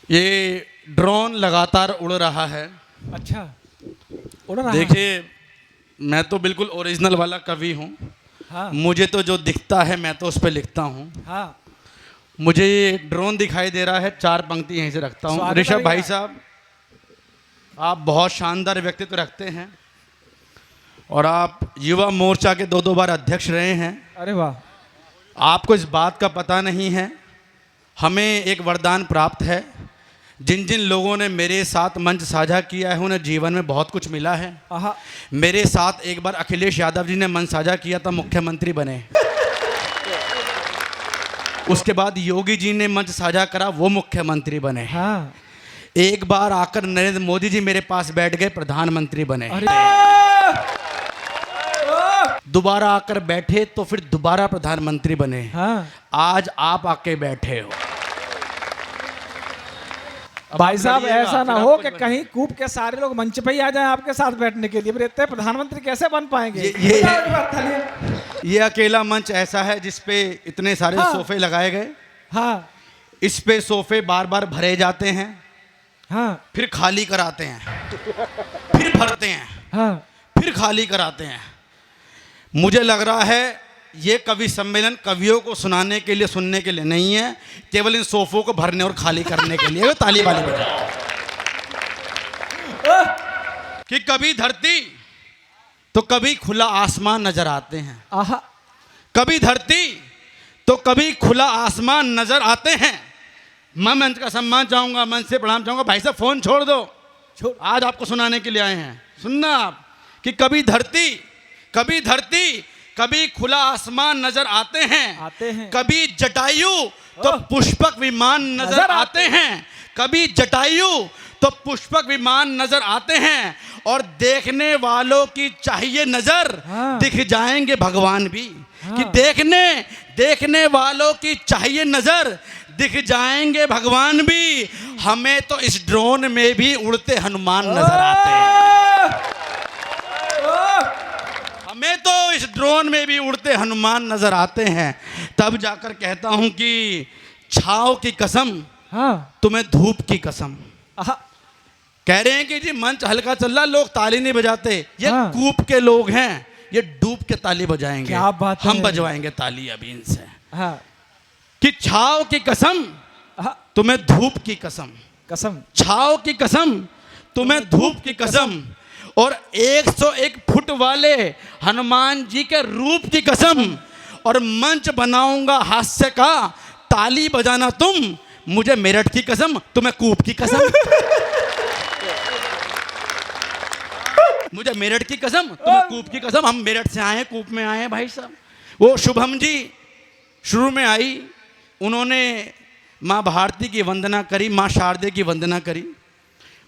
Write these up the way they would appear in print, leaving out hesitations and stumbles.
ये ड्रोन लगातार उड़ रहा है। अच्छा, उड़ रहा है। देखिए, मैं तो बिल्कुल ओरिजिनल वाला कवि हूँ। हाँ मुझे तो जो दिखता है मैं तो उस पर लिखता हूँ। हाँ। मुझे ये ड्रोन दिखाई दे रहा है, 4 पंक्ति यहीं से रखता हूँ। स्वागत ऋषभ है भाई भैया। साहब, आप बहुत शानदार व्यक्तित्व रखते हैं और आप युवा मोर्चा के 2 बार अध्यक्ष रहे हैं। अरे वाह। आपको इस बात का पता नहीं है, हमें एक वरदान प्राप्त है। जिन जिन लोगों ने मेरे साथ मंच साझा किया है उन्हें जीवन में बहुत कुछ मिला है। आहा। मेरे साथ एक बार अखिलेश यादव जी ने मंच साझा किया था, मुख्यमंत्री बने। उसके बाद योगी जी ने मंच साझा करा, वो मुख्यमंत्री बने। हाँ। एक बार आकर नरेंद्र मोदी जी मेरे पास बैठ गए, प्रधानमंत्री बने। अरे दोबारा आकर बैठे तो फिर दोबारा प्रधानमंत्री बने। हाँ। आज आप आके बैठे हो। भाई साहब, लड़िएगा, ऐसा ना फिर हो आप कि कुछ कहीं कूप के सारे लोग मंच पे ही आ जाएं आपके साथ बैठने के लिए। फिर इतने प्रधानमंत्री कैसे बन पाएंगे? ये अकेला मंच ऐसा है जिसपे इतने सारे हाँ। सोफे लगाए गए। हाँ इस पे सोफे बार बार भरे जाते हैं, हाँ फिर खाली कराते हैं, फिर भरते हैं, हाँ। फिर खाली कराते हैं। मुझे लग रहा है ये कवि सम्मेलन कवियों को सुनाने के लिए, सुनने के लिए नहीं है, केवल इन सोफों को भरने और खाली करने के लिए। ताली वाली बजाओ कि कभी धरती तो कभी खुला आसमान नजर आते हैं। आहा। कभी धरती तो कभी खुला आसमान नजर आते हैं। मैं मंच का सम्मान चाहूंगा, मंच से प्रणाम चाहूंगा। भाई साहब फोन छोड़ दो, छोड़। आज आपको सुनाने के लिए आए हैं। सुनना आप कि कभी धरती कभी खुला आसमान नजर आते हैं। कभी जटायु तो पुष्पक विमान नजर आते हैं। कभी जटायु तो पुष्पक विमान नजर आते हैं। और देखने वालों की चाहिए नजर, हाँ। दिख जाएंगे भगवान भी। हाँ। कि देखने वालों की चाहिए नजर, दिख जाएंगे भगवान भी। हमें तो इस ड्रोन में भी उड़ते हनुमान नजर आते हैं। हमें तो इस ड्रोन में भी उड़ते हनुमान नजर आते हैं। तब जाकर कहता हूं कि छाव की कसम, हाँ। तुम्हें धूप की कसम। आहा। कह रहे हैं कि जी मंच हल्का चल रहा, लोग ताली नहीं बजाते। ये हाँ। कूप के लोग हैं, ये डूब के ताली बजाएंगे। क्या बात है। हम बजवाएंगे ताली अभी इनसे। हाँ। कि छाव की कसम, आहा। तुम्हें धूप की कसम। कसम। छाव की कसम, तुम्हें धूप की कसम। और 101 फुट वाले हनुमान जी के रूप की कसम। और मंच बनाऊंगा हास्य का, ताली बजाना तुम, मुझे मेरठ की कसम, तुम्हें कूप की कसम। मुझे मेरठ की कसम, तुम्हें कूप की कसम। हम मेरठ से आए हैं, कूप में आए हैं भाई साहब। वो शुभम जी शुरू में आई, उन्होंने माँ भारती की वंदना करी, माँ शारदे की वंदना करी।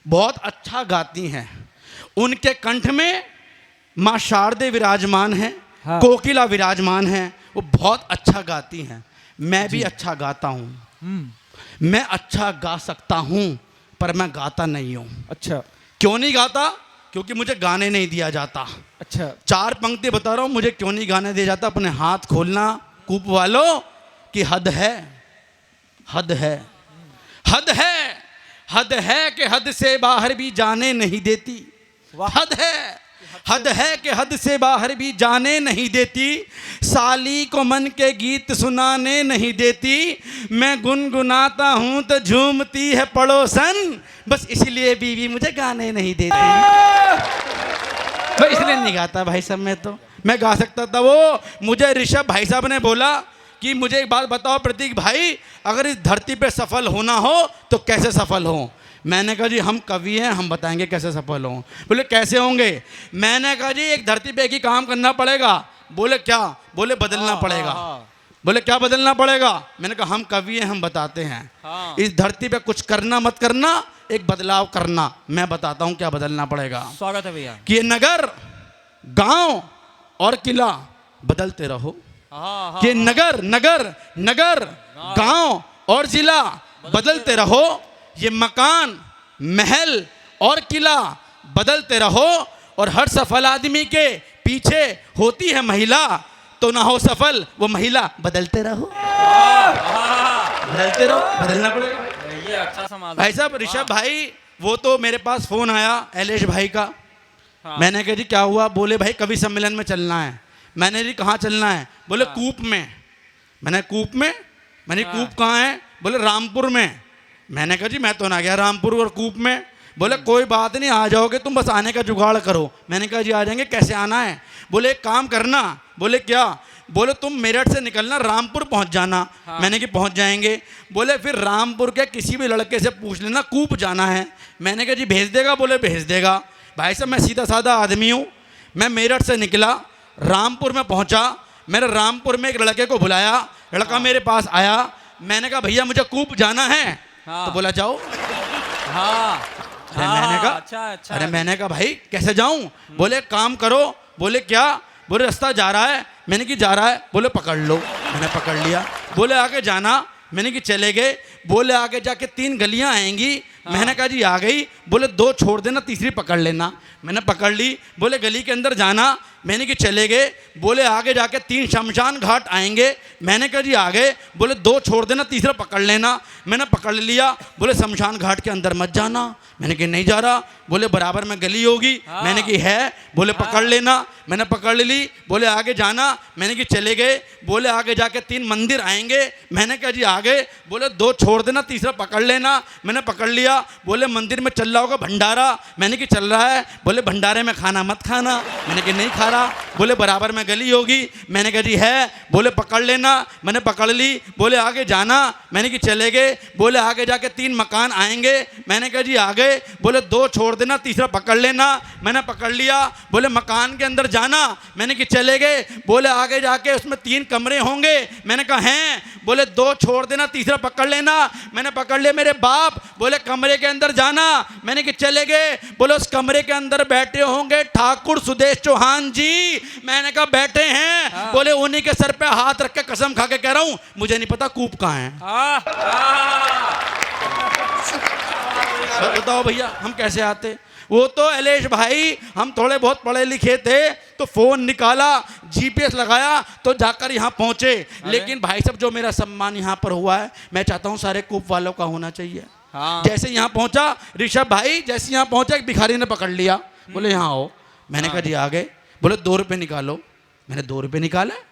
बहुत अच्छा गाती हैं। उनके कंठ में माँ शारदे विराजमान हैं। हाँ। कोकिला विराजमान हैं। वो बहुत अच्छा गाती हैं। मैं भी अच्छा गाता हूँ। मैं अच्छा गा सकता हूँ, पर मैं गाता नहीं हूँ। अच्छा। क्यों नहीं गाता? क्योंकि मुझे गाने नहीं दिया जाता। अच्छा। 4 पंक्ति बता रहा हूँ, मुझे क्यों नहीं गाने दिया जाता। अपने हाथ खोलना कूप वालों की हद है, हद है, हद है, हद है कि हद से बाहर भी जाने नहीं देती। हद है कि हद से बाहर भी जाने नहीं देती। साली को मन के गीत सुनाने नहीं देती। मैं गुनगुनाता हूँ तो झूमती है पड़ोसन, बस इसलिए बीवी मुझे गाने नहीं देती। मैं इसलिए नहीं गाता भाई साहब। मैं गा सकता था। वो मुझे ऋषभ भाई साहब ने बोला कि मुझे एक बात बताओ प्रतीक भाई, अगर इस धरती पे सफल होना हो तो कैसे सफल हो? मैंने कहा जी हम कवि हैं, हम बताएंगे कैसे सफल हों। बोले कैसे होंगे? मैंने कहा जी एक धरती पे एक ही काम करना पड़ेगा। बोले क्या? बोले बदलना पड़ेगा। बोले क्या बदलना पड़ेगा? मैंने कहा हम कवि हैं, हम बताते हैं। इस धरती पे कुछ करना मत करना, एक बदलाव करना। मैं बताता हूँ क्या बदलना पड़ेगा। स्वागत है भैया। कि ये नगर, गांव और किला बदलते रहो। कि नगर, गांव और जिला बदलते रहो। ये मकान, महल और किला बदलते रहो। और हर सफल आदमी के पीछे होती है महिला, तो ना हो सफल वो महिला, बदलते रहो। बदलते रहो, बदलना पड़ेगा। बढ़िया, अच्छा समाधान। भाई साहब ऋषभ भाई, वो तो मेरे पास फोन आया एलेश भाई का। हाँ। मैंने कहा जी क्या हुआ? बोले भाई कवि सम्मेलन में चलना है। मैंने जी कहाँ चलना है? बोले हाँ। कूप में। मैंने कूप में? मैंने हाँ। कूप कहाँ है? बोले रामपुर में। मैंने कहा जी मैं तो ना गया रामपुर और कूप में। बोले कोई बात नहीं, आ जाओगे तुम, बस आने का जुगाड़ करो। मैंने कहा जी आ जाएंगे, कैसे आना है? बोले एक काम करना। बोले क्या? बोले तुम मेरठ से निकलना, रामपुर पहुंच जाना। हाँ। मैंने कि पहुंच जाएंगे। बोले फिर रामपुर के किसी भी लड़के से पूछ लेना कूप जाना है। मैंने कहा जी भेज देगा? बोले भेज देगा। भाई साहब मैं सीधा साधा आदमी हूँ। मैं मेरठ से निकला, रामपुर में पहुंचा। मैंने रामपुर में एक लड़के को बुलाया, लड़का मेरे पास आया। मैंने कहा भैया मुझे कूप जाना है। हाँ। तो बोला जाओ। हाँ। अरे मैंने कहा अच्छा। अरे मैंने कहा भाई कैसे जाऊं? बोले काम करो। बोले क्या? बोले रास्ता जा रहा है। मैंने कि जा रहा है। बोले पकड़ लो। मैंने पकड़ लिया। बोले आगे जाना। मैंने कि चले गए। बोले आगे जाके 3 गलियां आएंगी। मैंने कहा जी आ गई। बोले 2 छोड़ देना, तीसरी पकड़ लेना। मैंने पकड़ ली। बोले गली के अंदर जाना। मैंने कि चले गए। बोले आगे जाके 3 शमशान घाट आएंगे। मैंने कहा जी आ गए। बोले 2 छोड़ देना, तीसरा पकड़ लेना। मैंने पकड़ लिया। बोले शमशान घाट के अंदर मत जाना। मैंने कि नहीं जा रहा। बोले बराबर में गली होगी। मैंने कि है। बोले पकड़ लेना। मैंने पकड़ ली। बोले आगे जाना। मैंने कि चले गए। बोले आगे जाके 3 मंदिर आएंगे। मैंने कहा जी आ गए। बोले 2 छोड़ देना, तीसरा पकड़ लेना। मैंने पकड़ लिया। बोले मंदिर में चल रहा होगा भंडारा। मैंने कि चल रहा है। बोले भंडारे में खाना मत खाना। मैंने कि नहीं खा रहा। बोले बराबर में गली होगी। मैंने कहा जी है। बोले पकड़ लेना। मैंने पकड़ ली। बोले आगे जाना। मैंने कि चले गए। बोले आगे जाके 3 मकान आएंगे। मैंने कहा जी आ गए। बोले 2 छोड़ देना, तीसरा पकड़ लेना। मैंने पकड़ लिया। बोले मकान के अंदर जाना। मैंने कि चले गए। बोले आगे जाके उसमें 3 कमरे होंगे। मैंने कहा हैं। बोले 2 छोड़ देना, तीसरा पकड़ लेना। मैंने पकड़ लिया। मेरे बाप। बोले कमरे के अंदर जाना। मैंने कि चले गए। बोले उस कमरे के अंदर बैठे होंगे ठाकुर सुदेश चौहान जी। मैंने कहा बैठे हैं। हाँ। बोले उन्हीं के सर पे हाथ रख के कसम खा के कह रहा हूं मुझे नहीं पता कूप कहाँ है। बताओ भैया हम कैसे आते? वो तो एलेश भाई हम थोड़े बहुत पढ़े लिखे थे तो फोन निकाला, जीपीएस लगाया तो जाकर यहाँ पहुंचे। लेकिन भाई साहब जो मेरा सम्मान यहाँ पर हुआ है, मैं चाहता हूँ सारे कूप वालों का होना चाहिए। हाँ। जैसे यहाँ पहुंचा ऋषभ भाई, जैसे यहाँ पहुंचा एक भिखारी ने पकड़ लिया। बोले यहाँ आओ। मैंने कहा जी आ गए। बोले 2 रुपये निकालो। मैंने 2 रुपये निकाले।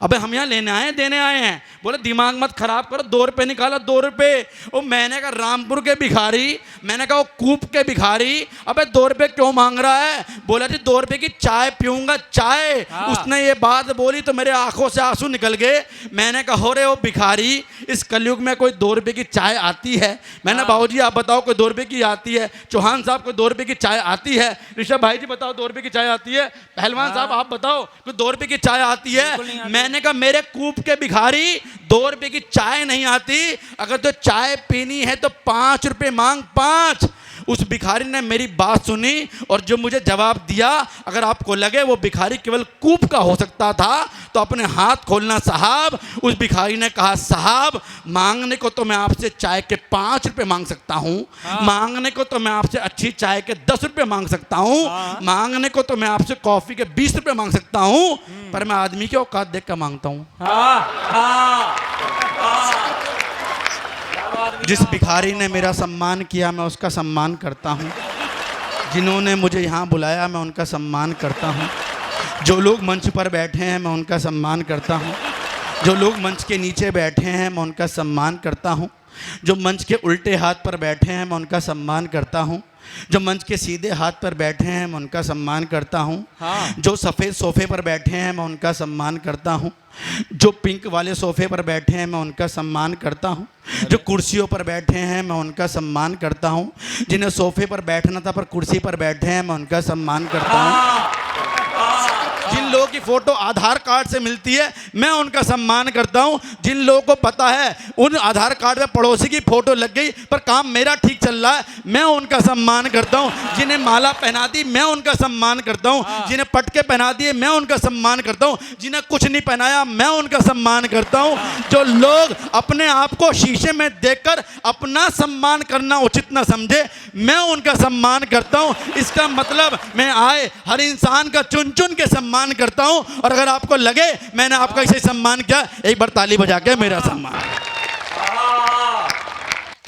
अबे हम यहाँ लेने आए, देने आए हैं। बोले दिमाग मत खराब करो, 2 रुपये निकाला। 2 रुपये। वो मैंने कहा रामपुर के भिखारी, मैंने कहा वो कूप के भिखारी, अबे 2 रुपये क्यों मांग रहा है? बोला जी 2 रुपये की चाय पीऊंगा, चाय। हाँ। उसने ये बात बोली तो मेरे आंखों से आंसू निकल गए। मैंने कहा हो रे वो भिखारी, इस कलयुग में कोई 2 रुपये की चाय आती है? मैंने बाबूजी आप बताओ कोई 2 रुपये की आती है? चौहान साहब कोई 2 रुपये की चाय आती है? ऋषभ भाई जी बताओ 2 रुपये की चाय आती है? पहलवान साहब आप बताओ कोई 2 रुपये की चाय आती है? बिल्कुल नहीं आती। मैंने कहा मेरे कूप के भिखारी 2 रुपये की चाय नहीं आती। अगर तो चाय पीनी है तो 5 रुपये मांग, 5। उस भिखारी ने मेरी बात सुनी और जो मुझे जवाब दिया, अगर आपको लगे वो भिखारी केवल कूप का हो सकता था तो अपने हाथ खोलना साहब। उस भिखारी ने कहा साहब मांगने को तो मैं आपसे चाय के 5 रुपये मांग सकता हूँ। हाँ। मांगने को तो मैं आपसे अच्छी चाय के 10 रुपये मांग सकता हूँ। हाँ। मांगने को तो मैं आपसे कॉफी के 20 रुपये मांग सकता हूँ, पर मैं आदमी की औकात देख कर मांगता हूँ। जिस भिखारी ने मेरा सम्मान किया मैं उसका सम्मान करता हूँ। जिन्होंने मुझे यहाँ बुलाया मैं उनका सम्मान करता हूँ। जो लोग मंच पर बैठे हैं मैं उनका सम्मान करता हूँ। जो लोग मंच के नीचे बैठे हैं मैं उनका सम्मान करता हूँ। जो मंच के उल्टे हाथ पर बैठे हैं मैं उनका सम्मान करता हूँ। जो मंच के सीधे हाथ पर बैठे हैं मैं उनका सम्मान करता हूँ। हाँ। जो सफ़ेद सोफ़े पर बैठे हैं मैं उनका सम्मान करता हूँ। जो पिंक वाले सोफ़े पर बैठे हैं मैं उनका सम्मान करता हूँ। जो कुर्सियों पर बैठे हैं मैं उनका सम्मान करता हूँ। जिन्हें सोफ़े पर बैठना था पर कुर्सी पर बैठे हैं मैं उनका सम्मान करता हूँ। जिन लोगों की फ़ोटो आधार कार्ड से मिलती है मैं उनका सम्मान करता हूं। जिन लोगों को पता है उन आधार कार्ड में पड़ोसी की फ़ोटो लग गई पर काम मेरा ठीक चल रहा है, मैं उनका सम्मान करता हूं। जिन्हें माला पहना दी मैं उनका सम्मान करता हूं। जिन्हें पटके पहना दिए मैं उनका सम्मान करता हूं। जिन्हें कुछ नहीं पहनाया मैं उनका सम्मान करता हूं। जो लोग अपने आप को शीशे में देखकर अपना सम्मान करना उचित न समझे मैं उनका सम्मान करता हूं। इसका मतलब मैं आए हर इंसान का चुन चुन के सम्मान करता हूं। और अगर आपको लगे मैंने आपका इसे सम्मान किया, एक बार ताली बजा के मेरा सम्मान।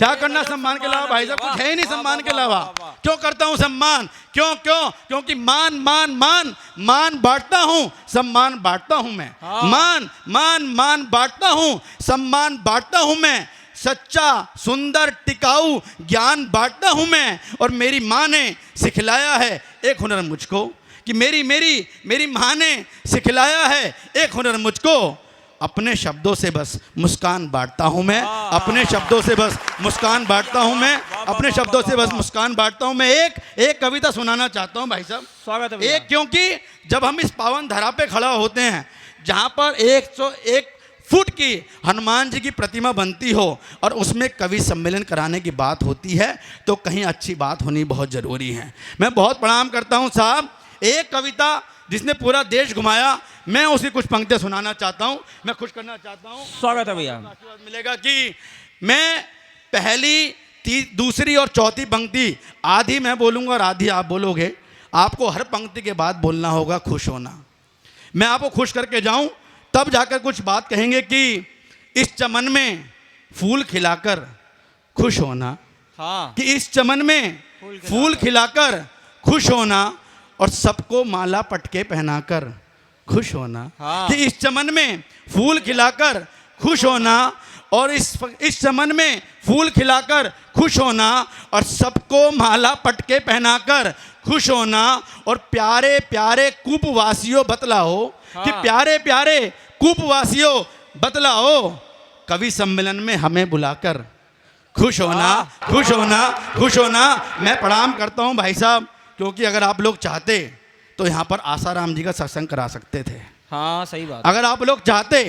क्या करना सम्मान के अलावा भाई साहब? कुछ है ही नहीं सम्मान के अलावा। क्यों करता हूं सम्मान? क्यों क्यों? क्योंकि मान मान मान मान बांटता हूं, सम्मान बांटता हूं मैं। मान मान मान बांटता हूं, सम्मान बांटता हूं मैं। सच्चा सुंदर टिकाऊ ज्ञान बांटता हूं मैं। और मेरी माँ ने सिखलाया है एक हुनर मुझको, कि मेरी माँ ने सिखलाया है एक हुनर मुझको। अपने शब्दों से बस मुस्कान बांटता हूं मैं, अपने शब्दों से बस मुस्कान बांटता हूं मैं, अपने शब्दों से बस मुस्कान बांटता हूं मैं। एक कविता सुनाना चाहता हूं भाई साहब। स्वागत है भैया। एक, क्योंकि जब हम इस पावन धरा पे खड़ा होते हैं जहां पर 101 फुट की हनुमान जी की प्रतिमा बनती हो और उसमें कवि सम्मेलन कराने की बात होती है, तो कहीं अच्छी बात होनी बहुत ज़रूरी है। मैं बहुत प्रणाम करता हूं साहब। एक कविता जिसने पूरा देश घुमाया, मैं उसी कुछ पंक्तियां सुनाना चाहता हूं, मैं खुश करना चाहता हूं। स्वागत है भैया। आशीर्वाद मिलेगा कि मैं पहली, दूसरी और चौथी पंक्ति आधी मैं बोलूँगा और आधी आप बोलोगे। आपको हर पंक्ति के बाद बोलना होगा खुश होना। मैं आपको खुश करके जाऊं तब जाकर कुछ बात कहेंगे कि इस चमन में फूल खिलाकर खुश होना, हाँ कि इस चमन में फूल खिलाकर खुश होना और सबको माला पटके पहनाकर खुश होना। हाँ। कि इस चमन में फूल खिलाकर खुश होना और इस चमन में फूल खिलाकर खुश होना और सबको माला पटके पहनाकर खुश होना। और प्यारे प्यारे कूपवासियों बतलाओ, कि प्यारे प्यारे कूपवासियों बतलाओ, कवि सम्मेलन में हमें बुलाकर खुश होना, खुश होना, खुश होना। मैं प्रणाम करता हूं भाई साहब, क्योंकि अगर आप लोग चाहते तो यहाँ पर आसाराम जी का सत्संग करा सकते थे। हाँ सही बात। अगर आप लोग चाहते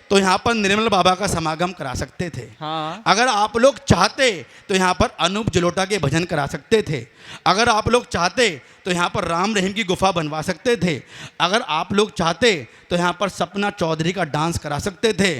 तो यहाँ पर निर्मल बाबा का समागम करा सकते थे। हाँ अगर आप लोग चाहते तो यहाँ पर अनूप जलोटा के भजन करा सकते थे। अगर आप लोग चाहते तो यहाँ पर राम रहीम की गुफा बनवा सकते थे। अगर आप लोग चाहते तो यहाँ पर सपना चौधरी का डांस करा सकते थे।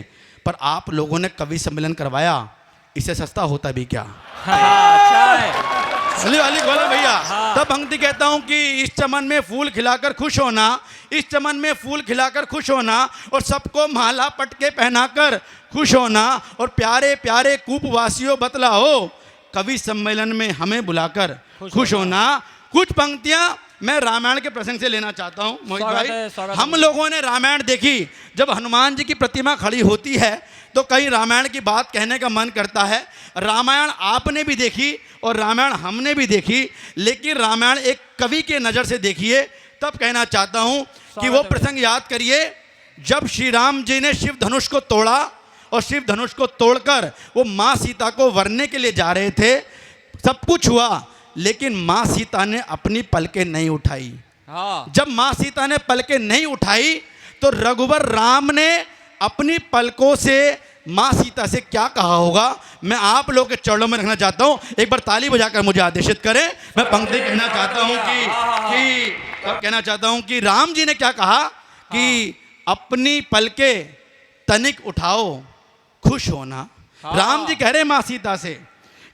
पर आप लोगों ने कवि सम्मेलन करवाया, इससे सस्ता होता भी क्या? अच्छा है। अली वाली बोला भैया। तब पंक्ति कहता हूं कि इस चमन में फूल खिलाकर खुश होना, इस चमन में फूल खिलाकर खुश होना और सबको माला पटके पहनाकर खुश होना। और प्यारे प्यारे कूपवासियों बतलाओ, कवि सम्मेलन में हमें बुलाकर खुश होना। कुछ पंक्तियां मैं रामायण के प्रसंग से लेना चाहता हूं मोहित भाई। हम लोगों ने रामायण देखी, जब हनुमान जी की प्रतिमा खड़ी होती है तो कहीं रामायण की बात कहने का मन करता है। रामायण आपने भी देखी और रामायण हमने भी देखी, लेकिन रामायण एक कवि के नज़र से देखिए। तब कहना चाहता हूं कि वो प्रसंग याद करिए जब श्री राम जी ने शिव धनुष को तोड़ा और शिव धनुष को तोड़कर वो माँ सीता को वरने के लिए जा रहे थे। सब कुछ हुआ, लेकिन माँ सीता ने अपनी पलकें नहीं उठाई। हाँ जब माँ सीता ने पलकें नहीं उठाई तो रघुवर राम ने अपनी पलकों से माँ सीता से क्या कहा होगा, मैं आप लोग के चरणों में रखना चाहता हूँ। एक बार ताली बजाकर मुझे आदेशित करें। मैं पंक्ति कहना चाहता हूँ कहना चाहता हूँ कि राम जी ने क्या कहा कि अपनी पलकें तनिक उठाओ खुश होना। राम जी कह रहे माँ सीता से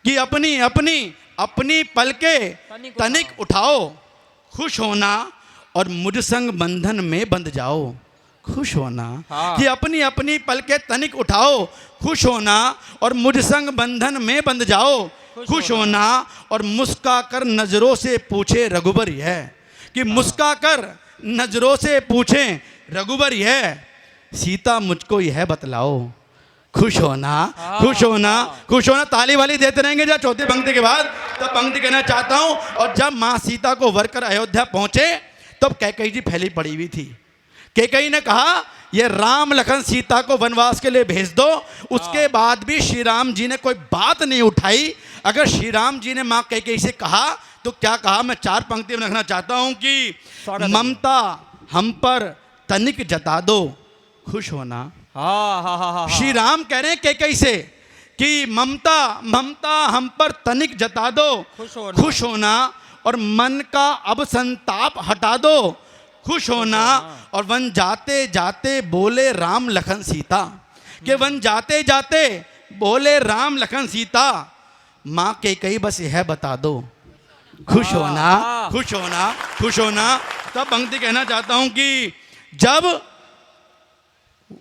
कि अपनी अपनी अपनी पलकें तनिक उठाओ खुश होना और मुझ संग बंधन में बंध जाओ खुश होना। कि अपनी अपनी पलकें तनिक उठाओ खुश होना और मुझ संग बंधन में बंध जाओ खुश होना। और मुस्काकर नजरों से पूछे रघुबर यह, कि मुस्काकर नजरों से पूछे रघुबर यह, सीता मुझको यह बतलाओ खुश होना, खुश होना, खुश होना। ताली वाली देते रहेंगे जब चौथी पंक्ति के बाद। तब पंक्ति कहना चाहता हूं, और जब माँ सीता को वरकर अयोध्या पहुंचे तब कैकेयी जी फैली पड़ी हुई थी। कैकेयी ने कहा ये राम लखन सीता को वनवास के लिए भेज दो। उसके बाद भी श्री राम जी ने कोई बात नहीं उठाई। अगर श्री राम जी ने माँ कैकेयी से कहा तो क्या कहा, मैं चार पंक्ति में रखना चाहता हूं कि ममता हम पर तनिक जता दो खुश होना। श्री राम कह रहे हैं कैकेयी से कि ममता ममता हम पर तनिक जता दो खुश होना और मन का अब संताप हटा दो खुश होना। और वन जाते जाते बोले राम लखन सीता, के वन जाते जाते बोले राम लखन सीता, माँ कैकेयी बस यह बता दो खुश होना, खुश होना, खुश होना। तब पंक्ति कहना चाहता हूं कि जब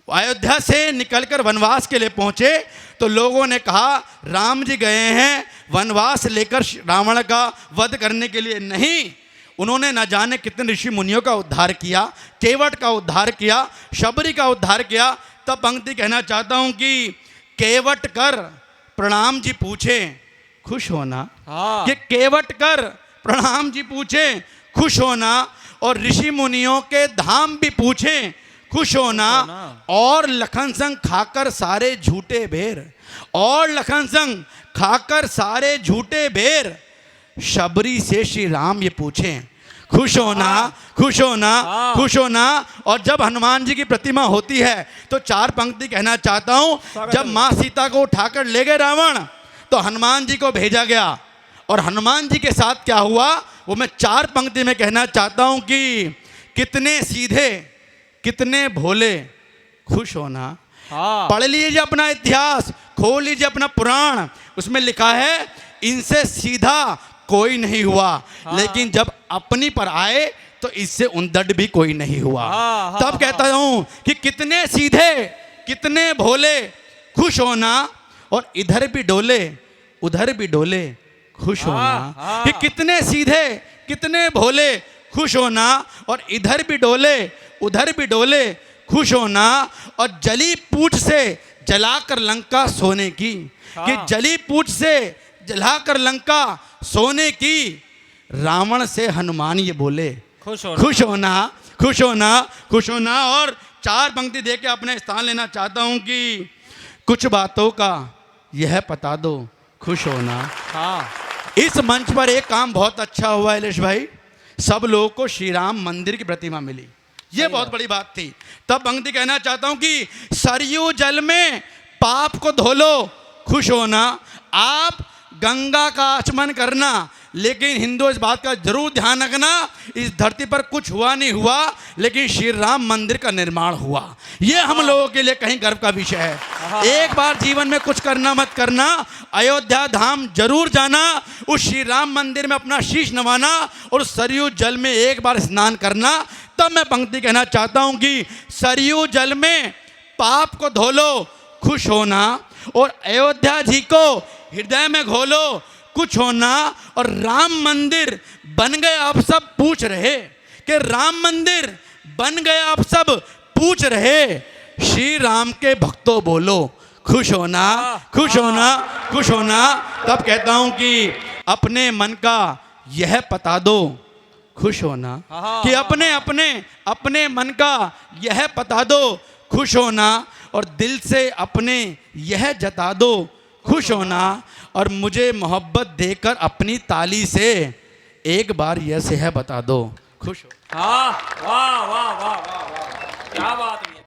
अयोध्या से निकलकर वनवास के लिए पहुंचे तो लोगों ने कहा राम जी गए हैं वनवास लेकर रावण का वध करने के लिए। नहीं, उन्होंने न जाने कितने ऋषि मुनियों का उद्धार किया, केवट का उद्धार किया, शबरी का उद्धार किया। तब पंक्ति कहना चाहता हूं कि केवट कर प्रणाम जी पूछे खुश होना। हाँ। कि केवट कर प्रणाम जी पूछे खुश होना, और ऋषि मुनियों के धाम भी पूछे खुश होना। और लखन संग खाकर सारे झूठे बेर, और लखन संग खाकर सारे झूठे बेर, शबरी से श्री राम ये पूछे खुश होना, खुश होना, खुश होना। और जब हनुमान जी की प्रतिमा होती है तो 4 पंक्ति कहना चाहता हूं। जब माँ सीता को उठाकर ले गए रावण तो हनुमान जी को भेजा गया, और हनुमान जी के साथ क्या हुआ वो मैं 4 पंक्ति में कहना चाहता हूं कि कितने सीधे कितने भोले खुश होना। हाँ। पढ़ लीजिए अपना इतिहास, खोल लीजिए अपना पुराण, उसमें लिखा है इनसे सीधा कोई नहीं हुआ। हाँ। लेकिन जब अपनी पर आए तो इससे उनदड भी कोई नहीं हुआ। हाँ, हाँ, तब कहता हूं कि कितने सीधे कितने भोले खुश होना, और इधर भी डोले उधर भी डोले खुश होना। हाँ। कि कितने सीधे कितने भोले खुश होना, और इधर भी डोले उधर भी डोले खुश होना। और जली पूछ से जलाकर लंका सोने की। हाँ। कि जली पूछ से जलाकर लंका सोने की, रावण से हनुमान ये बोले खुश होना, खुश होना, खुश होना, खुश होना। और 4 पंक्ति दे के अपने स्थान लेना चाहता हूं कि कुछ बातों का यह बता दो खुश होना। हाँ। इस मंच पर एक काम बहुत अच्छा हुआ इलेश भाई, सब लोगों को श्री राम मंदिर की प्रतिमा मिली, ये बहुत बड़ी बात थी। तब पंक्ति कहना चाहता हूं कि सरयू जल में पाप को धो लो खुश होना। आप गंगा का आचमन करना, लेकिन हिंदू इस बात का जरूर ध्यान रखना, इस धरती पर कुछ हुआ नहीं हुआ, लेकिन श्री राम मंदिर का निर्माण हुआ। ये हम लोगों के लिए कहीं गर्व का विषय है। एक बार जीवन में कुछ करना मत करना, अयोध्या धाम जरूर जाना, उस श्री राम मंदिर में अपना शीश नवाना, और सरयू जल में एक बार स्नान करना। तब मैं पंक्ति कहना चाहता हूं कि सरयू जल में पाप को धो लो खुश होना, और अयोध्या जी को हृदय में घोलो कुछ होना। और राम मंदिर बन गए, आप सब पूछ रहे कि राम मंदिर बन गए, आप सब पूछ रहे, श्री राम के भक्तों बोलो खुश होना, खुश होना, खुश होना। तब कहता हूं कि अपने मन का यह बता दो खुश होना। कि अपने अपने अपने मन का यह बता दो खुश होना, और दिल से अपने यह जता दो खुश होना। और मुझे मोहब्बत देकर अपनी ताली से एक बार यह से है बता दो खुश हो। हाँ। वाह वाह वाह।